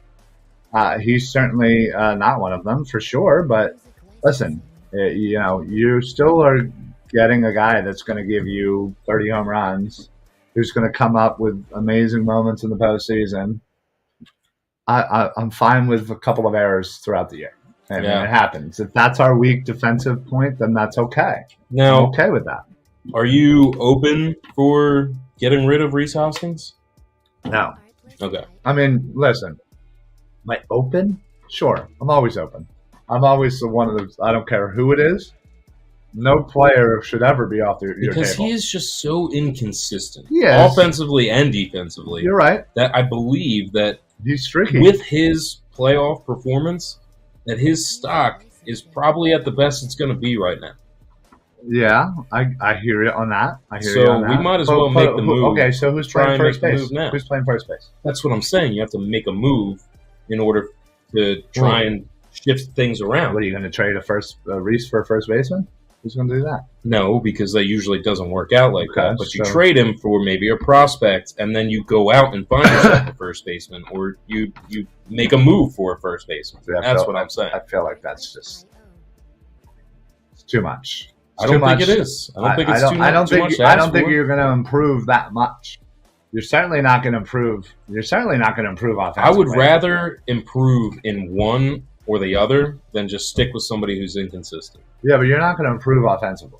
He's certainly not one of them for sure. But listen, you still are getting a guy that's going to give you 30 home runs, who's going to come up with amazing moments in the postseason. I'm fine with a couple of errors throughout the year. And it happens. If that's our weak defensive point, then that's okay. Now, I'm okay with that. Are you open for getting rid of Rhys Hoskins? No. Okay. I mean, listen. Am I open? Sure. I'm always open. I'm always one of those. I don't care who it is. No player should ever be off your because table. he is just so inconsistent, Yes. offensively and defensively. You're right. That I believe that He's streaky. with his playoff performance, that his stock is probably at the best it's going to be right now. Yeah, I hear you on that. I hear So you on that. we might as well make the move. Okay, so who's Try playing and first make the base? move now. Who's playing first base? That's what I'm saying. You have to make a move in order to try and shift things around. What are you going to trade Reis for a first baseman? Who's going to do that? No, because that usually doesn't work out like Okay, that. But you so- trade him for maybe a prospect, and then you go out and find yourself a first baseman, or you make a move for a first baseman. Yeah, That's what I'm saying. I feel like that's just it's too much. I don't think it is. I don't think it's too much. I don't think to ask for. you're going to improve that much. You're certainly not going to improve. You're certainly not going to improve offensively. I would rather improve in one or the other than just stick with somebody who's inconsistent. Yeah, but you're not going to improve offensively.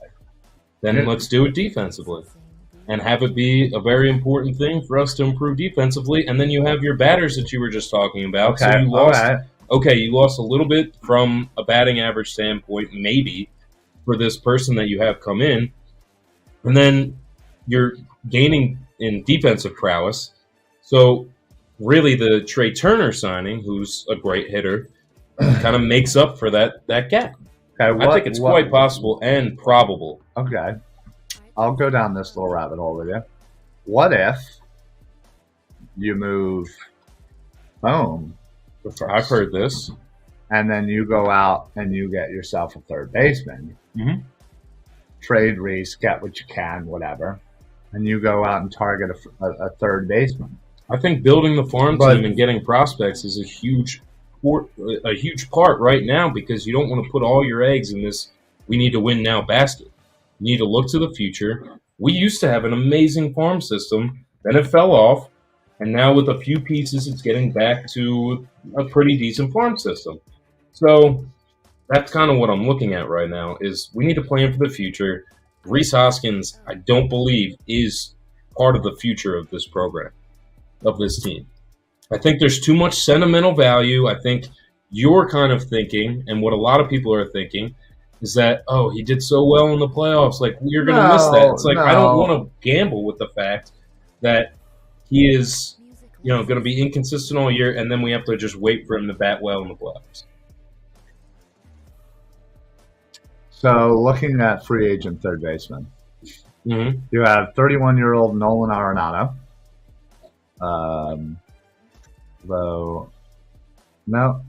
Then let's do it defensively and have it be a very important thing for us to improve defensively. And then you have your batters that you were just talking about. Okay, So you lost. all right. Okay, you lost a little bit from a batting average standpoint, maybe, for this person that you have come in. And then you're gaining in defensive prowess. So really the Trea Turner signing, who's a great hitter, kind of makes up for that gap. Okay, I think it's quite possible and probable. Okay, I'll go down this little rabbit hole with you. What if you move Bohm to first? I've heard this. And then you go out and you get yourself a third baseman. Mhm. Trade Reis, get what you can, whatever. And you go out and target a third baseman. I think building the farm But- team and getting prospects is a huge part right now, because you don't want to put all your eggs in this "we need to win now" basket. You need to look to the future. We used to have an amazing farm system, then it fell off, and now with a few pieces, it's getting back to a pretty decent farm system. So that's kind of what I'm looking at right now, is we need to plan for the future. Rhys Hoskins, I don't believe, is part of the future of this program, of this team. I think there's too much sentimental value. I think you're kind of thinking, and what a lot of people are thinking, is that, oh, he did so well in the playoffs, like, we're going to miss that. It's like, I don't want to gamble with the fact that he is, going to be inconsistent all year, and then we have to just wait for him to bat well in the playoffs. So looking at free agent third baseman, Mm-hmm. you have 31-year-old Nolan Arenado. Though, no,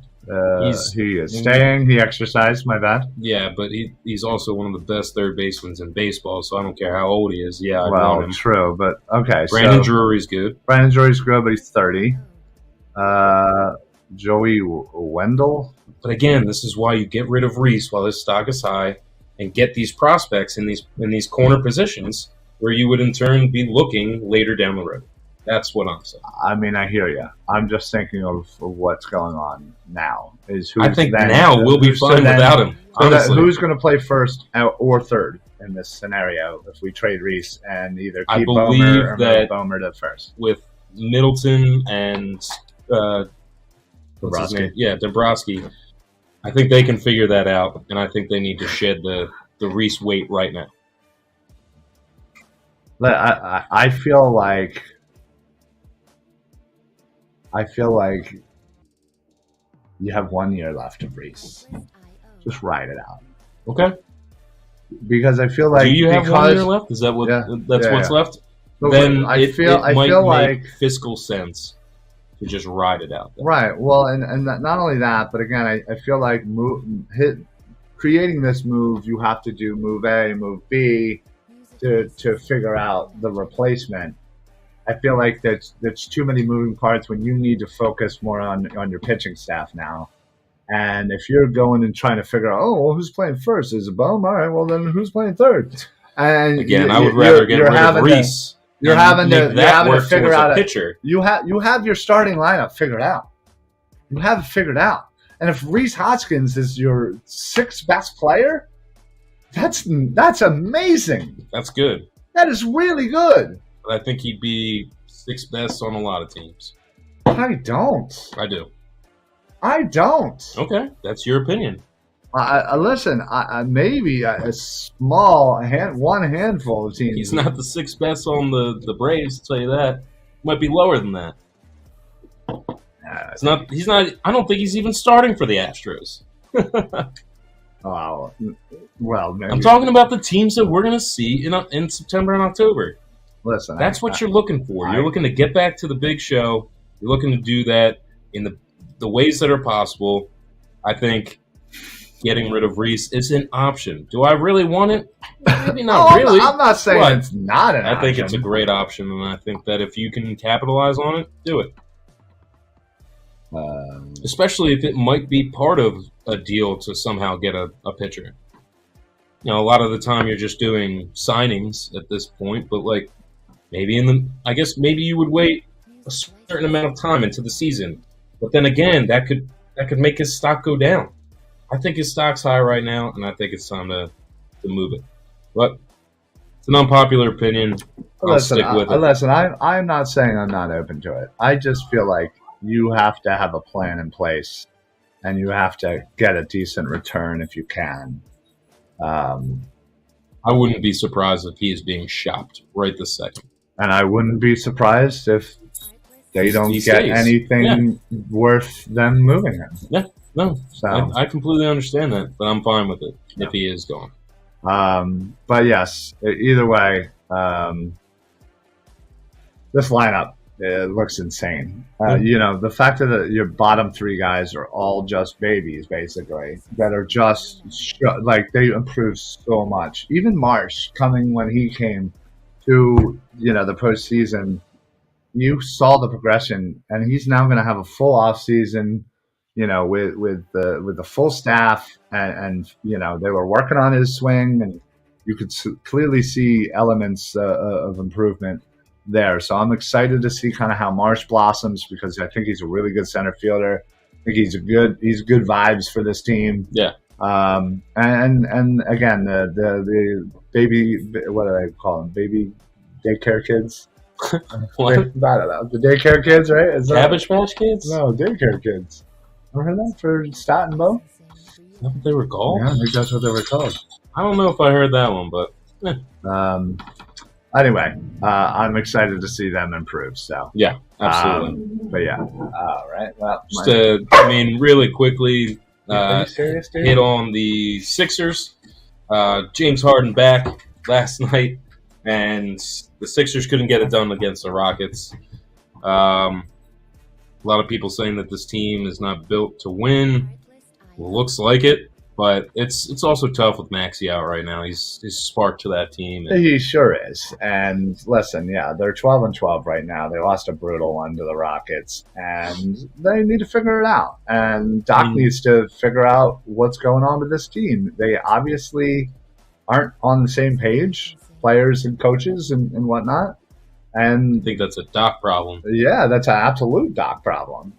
he is staying. He exercised. My bad. Yeah, but he's also one of the best third basemen in baseball, so I don't care how old he is. Yeah, I want Well, him. true, but okay. Brandon so, Drury's good. Brandon Drury's good, but he's 30. Joey Wendell. But again, this is why you get rid of Reis while his stock is high and get these prospects in these corner positions where you would in turn be looking later down the road. That's what I'm saying. I mean, I hear you. I'm just thinking of what's going on now. I think now we'll be fine without him. Honestly, who's going to play first or third in this scenario if we trade Reis and either I keep believe Bomer or move that- Bomer to first? with Middleton and what's his Dombrowski. name? Yeah, Dombrowski. I think they can figure that out, and I think they need to shed the Reis weight right now. I feel like you have 1 year left of Reis. Just ride it out. Okay. Because I feel like Do you have 1 year left? Is that what? Yeah. That's Yeah, what's yeah. left. But Then I it feel might make like fiscal sense to just ride it out. Then. right. Well, and not only that, but again, I feel like creating this move, you have to do move A, move B to figure out the replacement. I feel like there's too many moving parts when you need to focus more on your pitching staff now. And if you're going and trying to figure out, oh, well, who's playing first? Is it Bohm? All right, well, then who's playing third? And Again, I would rather get rid of Reis. You're having to figure out a pitcher. You have your starting lineup figured out. You have it figured out. And if Rhys Hoskins is your sixth best player, that's amazing. That's good. That is really good. But I think he'd be sixth best on a lot of teams. I don't. I do. I don't. Okay, that's your opinion. Listen, maybe a small one handful of teams. He's not the sixth best on the Braves. I'll tell you that. Might be lower than that. It's not. He's not. I don't think he's even starting for the Astros. Oh, well, maybe. I'm talking about the teams that we're going to see in September and October. Listen, that's what you're looking for. You're looking to get back to the big show. You're looking to do that in the ways that are possible. I think getting rid of Reis is an option. Do I really want it? Maybe not really. I'm not saying it's not an option. I think it's a great option, and I think that if you can capitalize on it, do it. Especially if it might be part of a deal to somehow get a pitcher. You know, a lot of the time you're just doing signings at this point, but like maybe maybe you would wait a certain amount of time into the season. But then again, that could make his stock go down. I think his stock's high right now, and I think it's time to move it. But it's an unpopular opinion. I'll stick with it. Listen, I'm not saying I'm not open to it. I just feel like you have to have a plan in place, and you have to get a decent return if you can. I wouldn't be surprised if he is being shopped right this second. And I wouldn't be surprised if they don't get anything worth them moving him. Yeah, no. So, I completely understand that, but I'm fine with it if he is gone. But yes, either way, this lineup, it looks insane. You know, the fact that your bottom three guys are all just babies, basically, that are just like they improved so much. Even Marsh coming when he came to the postseason, you saw the progression, and he's now going to have a full off season. With the full staff, and they were working on his swing, and you could clearly see elements of improvement there. So I'm excited to see kind of how Marsh blossoms, because I think he's a really good center fielder. I think he's good vibes for this team. Yeah. And again, the baby, what do they call them? Baby daycare kids. What? I don't know. The daycare kids, right? Cabbage Patch Kids? No, daycare kids. Ever heard that for Stott and Bo? Is that what they were called? Yeah, I think that's what they were called. I don't know if I heard that one, but anyway, I'm excited to see them improve. So yeah, absolutely. But yeah, all right. Well, just really quickly serious, hit on the Sixers. James Harden back last night, and the Sixers couldn't get it done against the Rockets. A lot of people saying that this team is not built to win. Well, looks like it, but it's also tough with Maxey out right now. He's spark to that team. He sure is. And listen, yeah, they're 12-12 right now. They lost a brutal one to the Rockets, and they need to figure it out. And Doc needs to figure out what's going on with this team. They obviously aren't on the same page, players and coaches and whatnot. And I think that's a Doc problem. Yeah, that's an absolute Doc problem.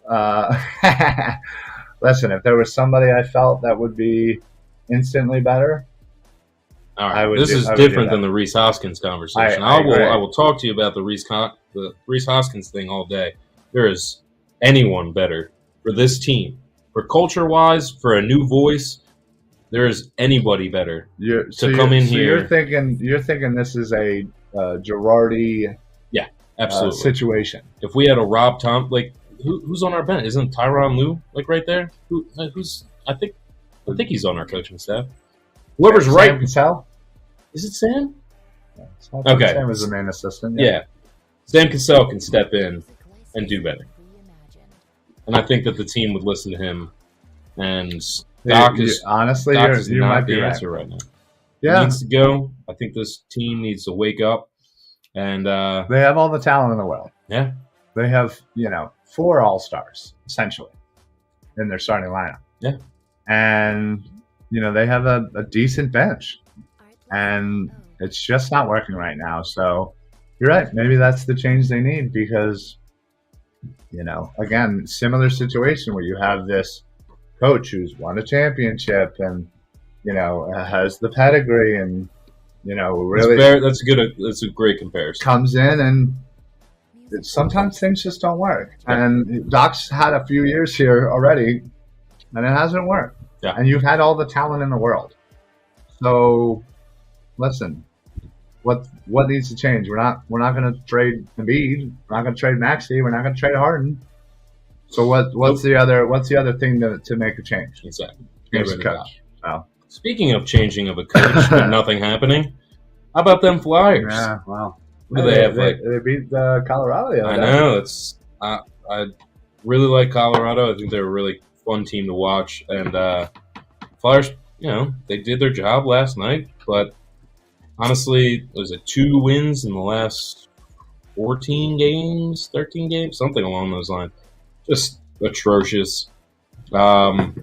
Listen, if there was somebody I felt that would be instantly better, all right. This is different than the Reis Hoskins conversation. I will talk to you about the Reis Hoskins thing all day. There is anyone better for this team, for culture-wise, for a new voice. There is anybody better to come in here. You're thinking this is a Girardi. Absolutely. Situation. If we had a Rob Tom, like who's on our bench? Isn't Tyronn Lue like right there? Who's? I think he's on our coaching staff. Whoever's right. Sam Cassell? Is it Sam? Yeah, okay. Sam is the main assistant. Yeah. Sam Cassell can step in and do better, and I think that the team would listen to him. And Doc is honestly, Doc is you not the answer right now. Yeah, he needs to go. I think this team needs to wake up. And they have all the talent in the world. Yeah. They have, 4 all-stars, essentially, in their starting lineup. Yeah. And, they have a decent bench. And it's just not working right now. So you're right. Maybe that's the change they need because, again, similar situation where you have this coach who's won a championship and, has the pedigree and, really, that's a great comparison. Comes in and sometimes things just don't work. And Doc's had a few years here already, and it hasn't worked. Yeah. And you've had all the talent in the world. So, listen, what needs to change? We're not going to trade Embiid. We're not going to trade Maxey. We're not going to trade Harden. So what's the other thing to make a change? Exactly. Change the coach. Oh. Speaking of changing of a coach, but nothing happening. How about them Flyers? Yeah, well, What do they have? They beat Colorado. I know it's. I really like Colorado. I think they're a really fun team to watch. And Flyers, they did their job last night. But honestly, was it 2 wins in the last 14 games, 13 games, something along those lines? Just atrocious. I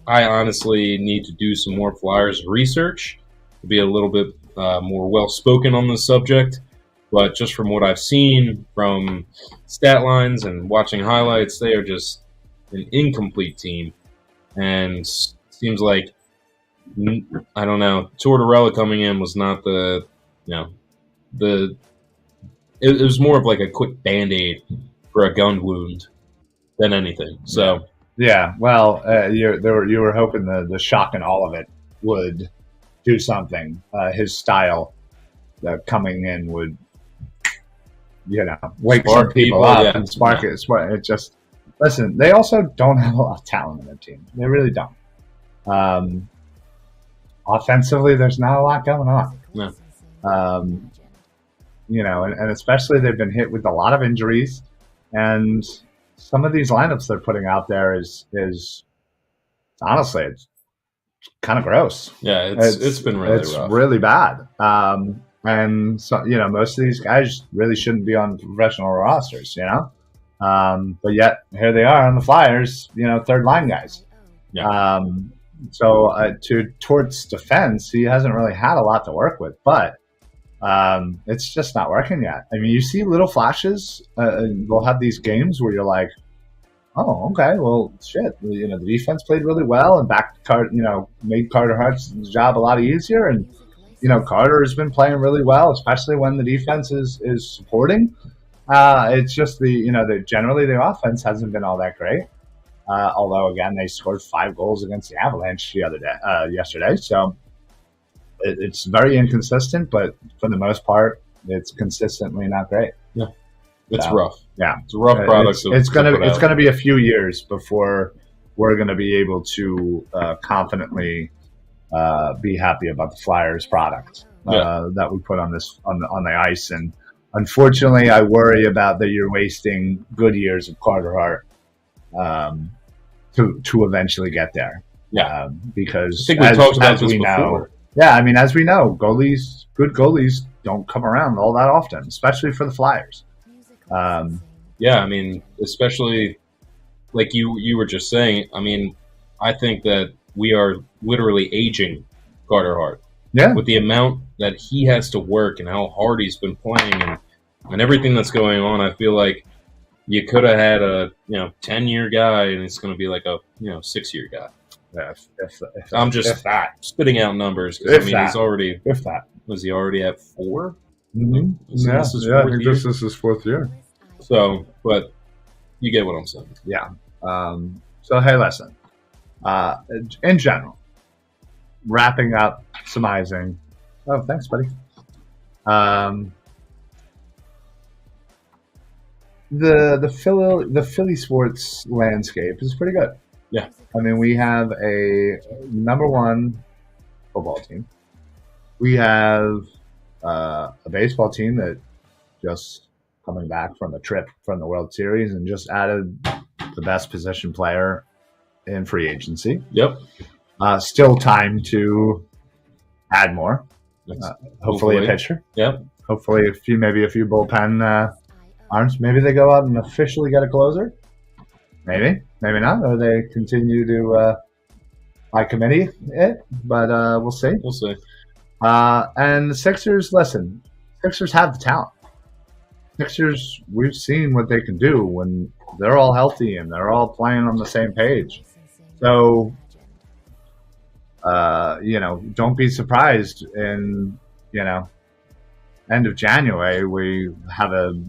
honestly need to do some more Flyers research to be a little bit more well-spoken on the subject. But just from what I've seen from stat lines and watching highlights, they are just an incomplete team. And seems like, I don't know, Tortorella coming in was not it was more of like a quick Band-Aid for a gun wound than anything. So yeah, well, you were hoping the shock and all of it would do something. His style coming in would, wake some people up and spark it. It just, listen, they also don't have a lot of talent in their team. They really don't. Offensively, there's not a lot going on. No. And especially they've been hit with a lot of injuries, and some of these lineups they're putting out there is honestly, it's kind of gross. Yeah, it's been really rough. It's really bad. And so, most of these guys really shouldn't be on professional rosters, but yet here they are on the Flyers, third line guys. Yeah. So to Tort's defense, he hasn't really had a lot to work with, but it's just not working yet. I mean, you see little flashes. We'll have these games where you're like, oh, okay, well, shit. The defense played really well and made Carter Hart's job a lot easier. And, Carter has been playing really well, especially when the defense is supporting. It's just generally the offense hasn't been all that great. Although, again, they scored 5 goals against the Avalanche yesterday. So it's very inconsistent, but for the most part, it's consistently not great. Yeah, it's rough. Yeah, it's a rough product. It's gonna be a few years before we're gonna be able to confidently be happy about the Flyers product that we put on the ice. And unfortunately, I worry about that you're wasting good years of Carter Hart to eventually get there. Yeah, because I think we talked about this before. Yeah, I mean, as we know, good goalies don't come around all that often, especially for the Flyers. Yeah, I mean, especially like you were just saying. I mean, I think that we are literally aging Carter Hart. Yeah, with the amount that he has to work and how hard he's been playing and everything that's going on, I feel like you could have had a 10-year guy, and it's going to be like a 6-year guy. Yeah, I'm just spitting out numbers because he's already. If that was he already at 4? Mm-hmm. Yeah, I think this is his 4th year. So, but you get what I'm saying. Yeah. So hey, listen. In general, wrapping up, surmising. Oh, thanks, buddy. The Philly sports landscape is pretty good. Yeah. I mean, we have a number 1 football team. We have a baseball team that just coming back from a trip from the World Series and just added the best position player in free agency. Yep. Still time to add more. Hopefully a pitcher. Yep. Hopefully maybe a few bullpen arms. Maybe they go out and officially get a closer. Maybe not. Or they continue to by committee it. But we'll see. We'll see. And the Sixers, listen, Sixers have the talent. Sixers, we've seen what they can do when they're all healthy and they're all playing on the same page. So, don't be surprised in, end of January, we have a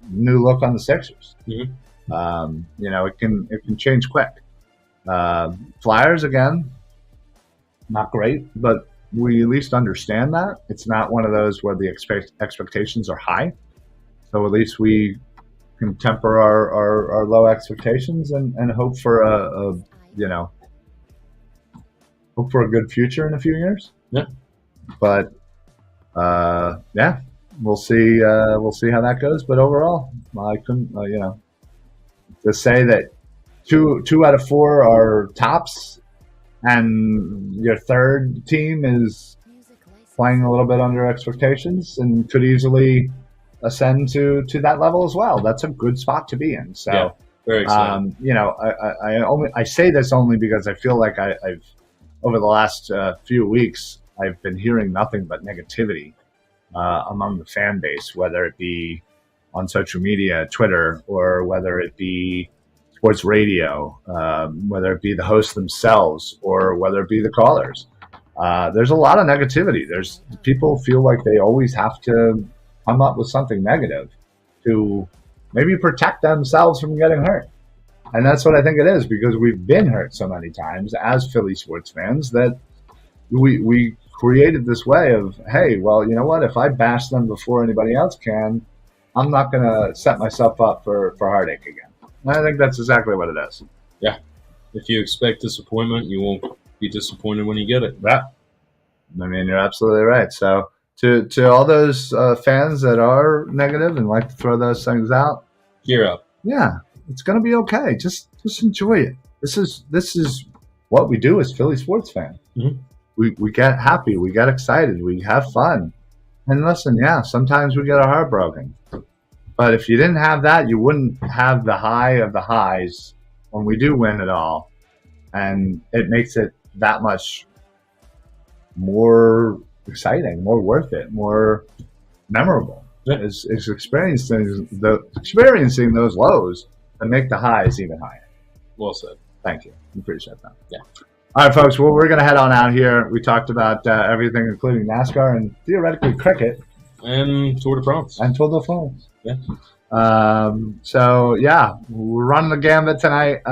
new look on the Sixers. Mm-hmm. It can change quick. Flyers, again, not great, but we at least understand that it's not one of those where the expectations are high. So at least we can temper our low expectations and hope for a you know hope for a good future in a few years. Yeah. But yeah, we'll see. We'll see how that goes. But overall, I couldn't to say that two out of four are tops, and your third team is playing a little bit under expectations and could easily ascend to that level as well. That's a good spot to be in. So, Yeah, very exciting. I say this only because I feel like I've over the last few weeks I've been hearing nothing but negativity among the fan base, whether it be on social media, Twitter, or whether it be sports radio, whether it be the hosts themselves, or whether it be the callers. There's a lot of negativity. There's people feel like they always have to come up with something negative to maybe protect themselves from getting hurt. And that's what I think it is, because we've been hurt so many times as Philly sports fans that we created this way of, hey, well, you know what? If I bash them before anybody else can, I'm not going to set myself up for heartache again. And I think that's exactly what it is. Yeah. If you expect disappointment, you won't be disappointed when you get it. Yeah. I mean, you're absolutely right. So to all those fans that are negative and like to throw those things out, gear up. Yeah, it's going to be okay. Just enjoy it. This is what we do as Philly sports fans. Mm-hmm. We get happy, we get excited, we have fun. And listen, yeah, sometimes we get our heart broken. But if you didn't have that, you wouldn't have the high of the highs when we do win it all. And it makes it that much more exciting, more worth it, more memorable. Yeah. Is experiencing those lows that make the highs even higher. Well said. Thank you. Appreciate that. Yeah. All right, folks. Well, we're going to head on out here. We talked about everything, including NASCAR and theoretically cricket and Tour de France. Yeah. So yeah, we're running the gambit tonight.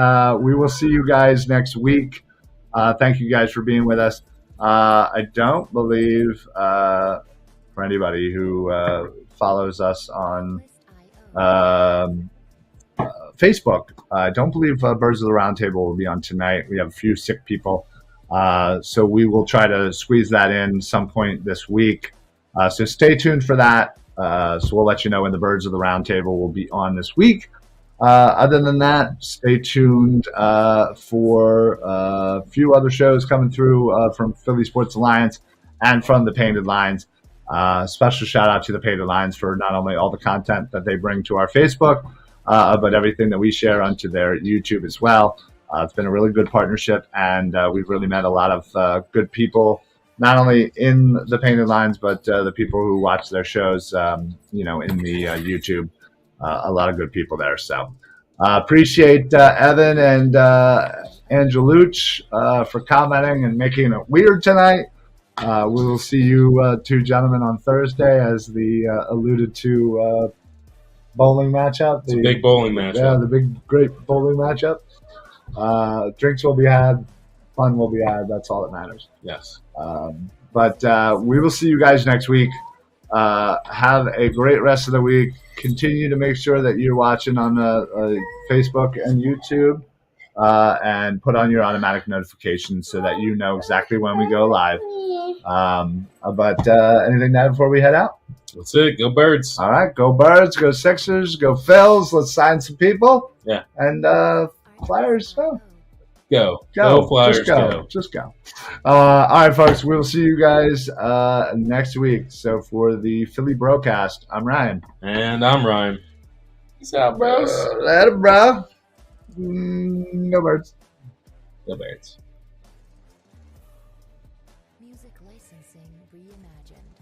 We will see you guys next week. Thank you guys for being with us. I don't believe for anybody who follows us on Facebook, I don't believe Birds of the Round Table will be on tonight. We have a few sick people, so we will try to squeeze that in some point this week. So stay tuned for that. So we'll let you know when the Birds of the Round Table will be on this week. Other than that, stay tuned for a few other shows coming through from Philly Sports Alliance and from the Painted Lines. Special shout out to the Painted Lines for not only all the content that they bring to our Facebook, but everything that we share onto their YouTube as well. It's been a really good partnership, and we've really met a lot of good people, not only in the Painted Lines, but the people who watch their shows, in the YouTube. A lot of good people there. So appreciate Evan and Angelucci for commenting and making it weird tonight. We will see you two gentlemen on Thursday as the alluded to bowling matchup. It's a big bowling matchup. Yeah, the big, great bowling matchup. Drinks will be had. Fun will be had. That's all that matters. Yes. But we will see you guys next week. Have a great rest of the week. Continue to make sure that you're watching on Facebook and YouTube, and put on your automatic notifications so that you know exactly when we go live. But anything to add before we head out? That's it. Go Birds. All right. Go Birds. Go Sixers. Go Phils. Let's sign some people. Yeah. And Flyers. Go. Go Flyers. Just go. All right, folks. We'll see you guys next week. So for the Philly BroCast, I'm Ryan. And I'm Ryan. Peace out, bros. Later, bro. Go Birds. Go Birds. Music licensing reimagined.